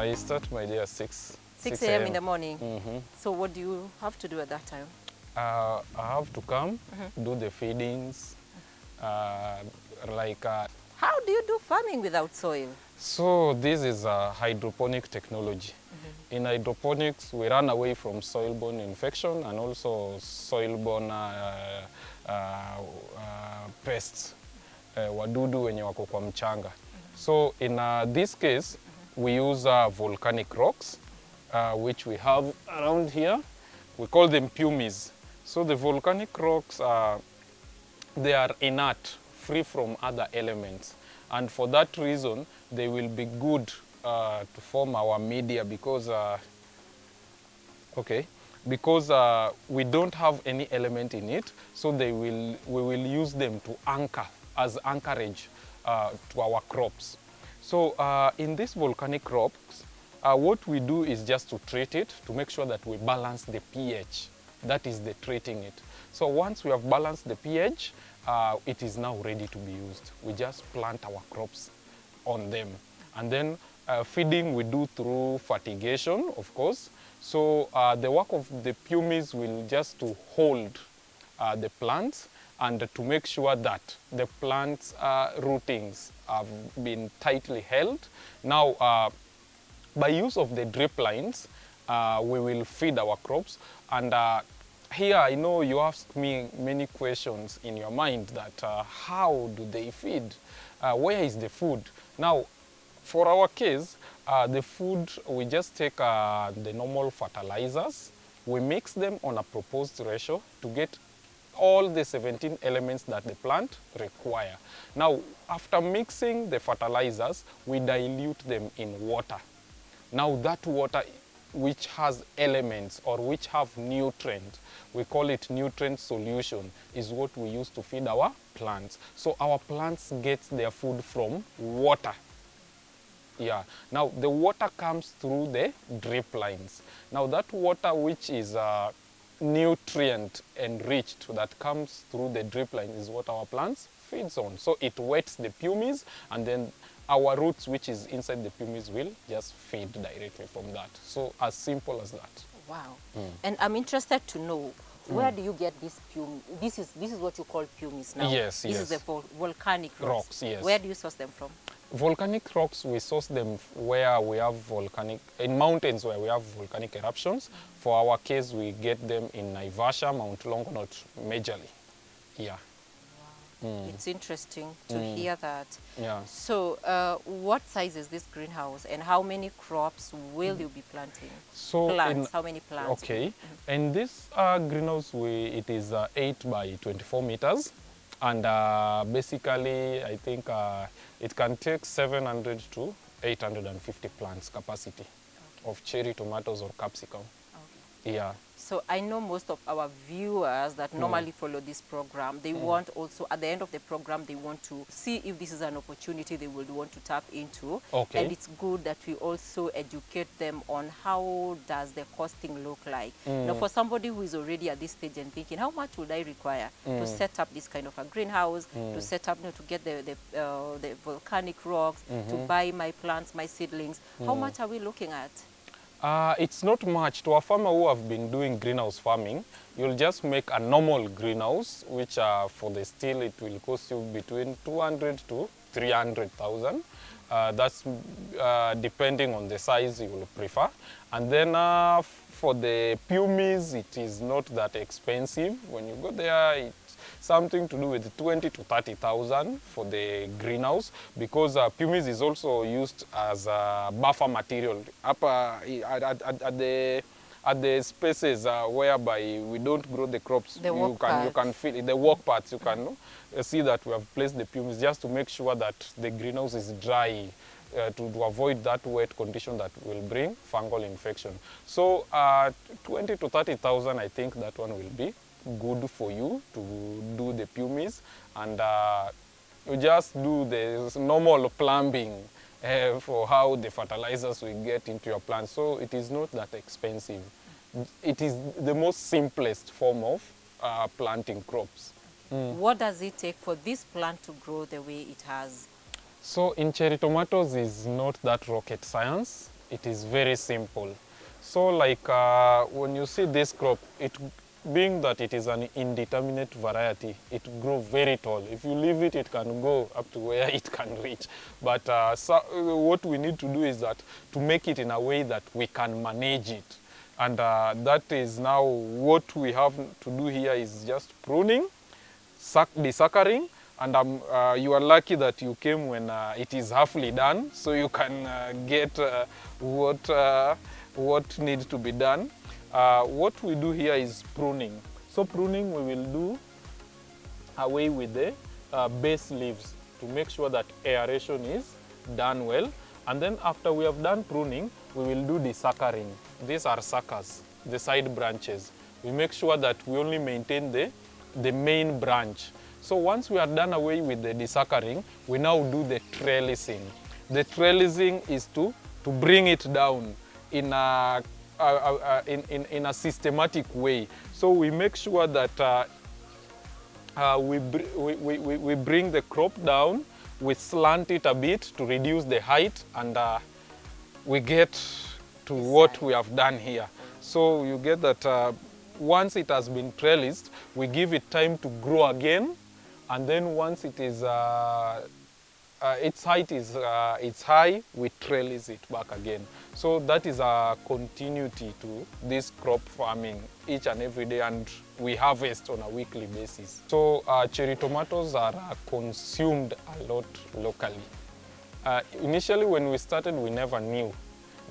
I start my day at 6. 6 a.m. in the morning. Mm-hmm. So what do you have to do at that time? I have to come, do the feedings, like... How do you do farming without soil? So this is a hydroponic technology. In hydroponics, we run away from soil-borne infection and also soil-borne pests, wadudu wenye wako kwa mchanga. So in this case, we use volcanic rocks, which we have around here. We call them pumice. So the volcanic rocks, they are inert, free from other elements. And for that reason, they will be good to form our media because, we don't have any element in it. So we will use them to anchor, as anchorage to our crops. So in these volcanic rocks, what we do is just to treat it to make sure that we balance the pH. That is the treating it. So once we have balanced the pH, it is now ready to be used. We just plant our crops on them. And then feeding we do through fertigation, of course. So the work of the pumice will just to hold the plants and to make sure that the plants' rootings have been tightly held. Now, by use of the drip lines, we will feed our crops. And here I know you ask me many questions in your mind that how do they feed? Where is the food? Now, for our case, the food, we just take the normal fertilizers. We mix them on a proposed ratio to get all the 17 elements that the plant require. Now, after mixing the fertilizers, we dilute them in water. Now that water which has elements or which have nutrients, we call it nutrient solution, is what we use to feed our plants. So our plants get their food from water. Yeah. Now the water comes through the drip lines. Now that water which is nutrient enriched that comes through the drip line is what our plants feeds on. So it wets the pumice, and then our roots, which is inside the pumice, will just feed directly from that. So as simple as that. Wow. And I'm interested to know, where do you get this pumice? This is what you call pumice now. Yes, This is the volcanic rocks. Yes. Where do you source them from? Volcanic rocks, we source them where we have in mountains where we have volcanic eruptions. For our case, we get them in Naivasha, Mount Longonot, majorly. Yeah. It's interesting to hear that. Yeah. So what size is this greenhouse, and how many crops will you be planting? So plants, how many plants? Okay. In this greenhouse, it is 8 by 24 meters. And basically, I think it can take 700 to 850 plants capacity of cherry tomatoes or capsicum. Okay. Yeah. So I know most of our viewers that normally follow this program, they want also, at the end of the program, they want to see if this is an opportunity they would want to tap into. Okay. And it's good that we also educate them on how does the costing look like. Now, for somebody who is already at this stage and thinking, how much would I require to set up this kind of a greenhouse, to set up, to get the volcanic rocks, to buy my plants, my seedlings, how much are we looking at? It's not much. To a farmer who have been doing greenhouse farming, you'll just make a normal greenhouse, which for the steel it will cost you between 200 to 300,000. That's depending on the size you will prefer. And then for the pumice, it is not that expensive. When you go there, it's something to do with 20 to 30,000 for the greenhouse, because pumice is also used as a buffer material up at the spaces whereby we don't grow the crops. You can feel it, the work parts. You can see that we have placed the pumice just to make sure that the greenhouse is dry, to avoid that wet condition that will bring fungal infection. So 20 to 30,000, I think that one will be good for you to do the pumice, and you just do the normal plumbing for how the fertilizers will get into your plant. So it is not that expensive. It is the most simplest form of planting crops. What does it take for this plant to grow the way it has? So in cherry tomatoes is not that rocket science. It is very simple. So like when you see this crop, it being that it is an indeterminate variety, it grows very tall. If you leave it, it can go up to where it can reach. But what we need to do is that to make it in a way that we can manage it. And that is now what we have to do here is just pruning, desuckering, and you are lucky that you came when it is halfly done, so you can get what needs to be done. What we do here is pruning. So pruning we will do away with the base leaves to make sure that aeration is done well. And then after we have done pruning, we will do the suckering. These are suckers, the side branches. We make sure that we only maintain the main branch. So once we are done away with the desuckering, we now do the trellising. The trellising is to bring it down in a systematic way. So we make sure that we bring the crop down, we slant it a bit to reduce the height, and we get to what we have done here. So you get that once it has been trellised, we give it time to grow again, and then once it is its height is it's high, we trellis it back again. So that is a continuity to this crop farming each and every day, and we harvest on a weekly basis. So cherry tomatoes are consumed a lot locally. Initially when we started, we never knew,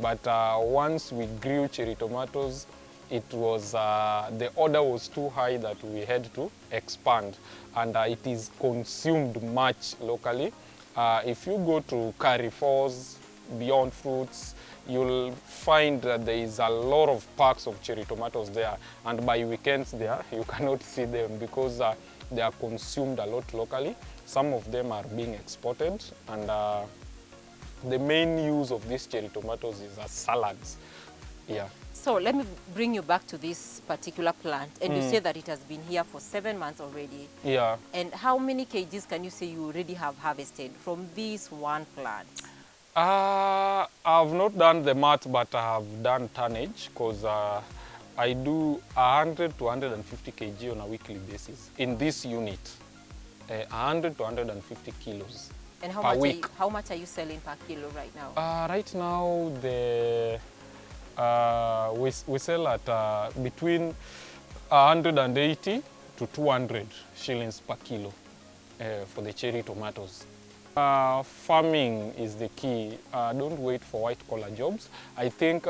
but once we grew cherry tomatoes, it was the order was too high that we had to expand, and it is consumed much locally. If you go to Carrefours, Beyond Fruits, you'll find that there is a lot of packs of cherry tomatoes there, and by weekends there you cannot see them because they are consumed a lot locally. Some of them are being exported, and the main use of these cherry tomatoes is as salads. Yeah. So let me bring you back to this particular plant, and you say that it has been here for 7 months already. Yeah. And how many kgs can you say you already have harvested from this one plant? I've not done the math, but I have done tonnage, because I do 100 to 150 kg on a weekly basis in this unit. 100 to 150 kilos And per week. How much are you selling per kilo right now? Right now, we sell at between 180 to 200 shillings per kilo for the cherry tomatoes. Farming is the key. Don't wait for white-collar jobs. I think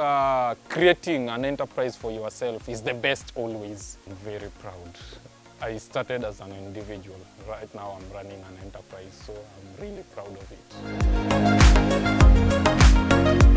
creating an enterprise for yourself is the best always. I'm very proud. I started as an individual. Right now I'm running an enterprise, so I'm really proud of it.